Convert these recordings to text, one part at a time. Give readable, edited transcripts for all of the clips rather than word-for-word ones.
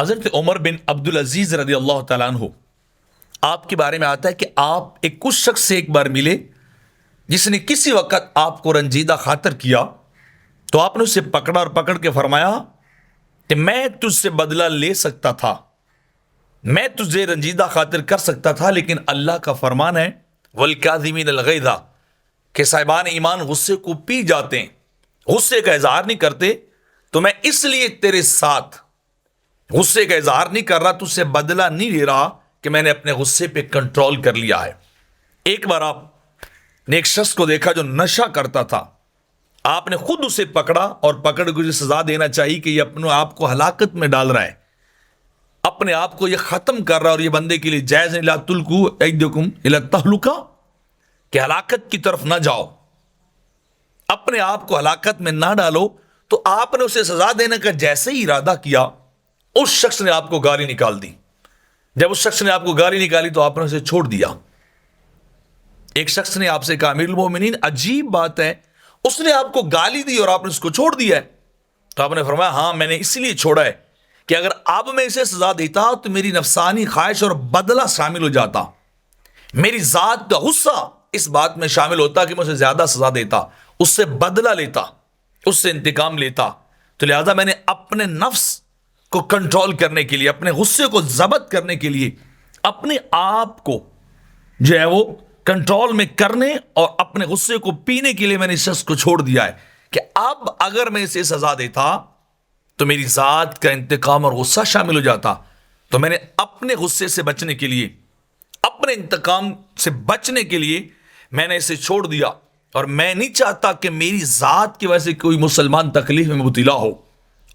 حضرت عمر بن عبدالعزیز رضی اللہ تعالیٰ عنہ آپ کے بارے میں آتا ہے کہ آپ اس شخص سے ایک بار ملے جس نے کسی وقت آپ کو رنجیدہ خاطر کیا، تو آپ نے اسے پکڑا اور پکڑ کے فرمایا کہ میں تجھ سے بدلہ لے سکتا تھا، میں تجھے رنجیدہ خاطر کر سکتا تھا، لیکن اللہ کا فرمان ہے والکاظمین الغیظ کہ صاحبان ایمان غصے کو پی جاتے ہیں، غصے کا اظہار نہیں کرتے، تو میں اس لیے تیرے ساتھ غصے کا اظہار نہیں کر رہا، تجھ سے بدلہ نہیں لے رہا کہ میں نے اپنے غصے پہ کنٹرول کر لیا ہے۔ ایک بار آپ نے ایک شخص کو دیکھا جو نشہ کرتا تھا، آپ نے خود اسے پکڑا اور پکڑ کے اسے سزا دینا چاہیے کہ یہ اپنے آپ کو ہلاکت میں ڈال رہا ہے، اپنے آپ کو یہ ختم کر رہا ہے، اور یہ بندے کے لیے جائز نہیں، لا تلقوا ایدیکم الی التہلکہ کہ ہلاکت کی طرف نہ جاؤ، اپنے آپ کو ہلاکت میں نہ ڈالو۔ تو آپ نے اسے سزا دینے کا جیسے ہی ارادہ کیا، اس شخص نے آپ کو گالی نکال دی۔ جب اس شخص نے آپ کو گالی نکالی تو آپ نے اسے چھوڑ دیا۔ ایک شخص نے آپ سے کہا امیر المومنین عجیب بات ہے، اس نے آپ کو گالی دی اور آپ نے اس کو چھوڑ دیا ہے۔ تو آپ نے فرمایا ہاں میں نے اس لیے چھوڑا ہے کہ اگر اب میں اسے سزا دیتا تو میری نفسانی خواہش اور بدلہ شامل ہو جاتا، میری ذات کا غصہ اس بات میں شامل ہوتا کہ میں اسے زیادہ سزا دیتا، اس سے بدلہ لیتا، اس سے انتقام لیتا۔ تو لہذا میں نے اپنے نفس کو کنٹرول کرنے کے لیے، اپنے غصے کو ضبط کرنے کے لیے، اپنے آپ کو جو ہے وہ کنٹرول میں کرنے اور اپنے غصے کو پینے کے لیے میں نے اس شخص کو چھوڑ دیا ہے کہ اب اگر میں اسے سزا دیتا تو میری ذات کا انتقام اور غصہ شامل ہو جاتا۔ تو میں نے اپنے غصے سے بچنے کے لیے، اپنے انتقام سے بچنے کے لیے میں نے اسے چھوڑ دیا، اور میں نہیں چاہتا کہ میری ذات کی وجہ سے کوئی مسلمان تکلیف میں مبتلا ہو،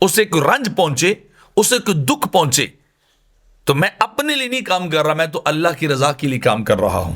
اسے کوئی رنج پہنچے، اسے کوئی دکھ پہنچے۔ تو میں اپنے لیے نہیں کام کر رہا، میں تو اللہ کی رضا کے لیے کام کر رہا ہوں۔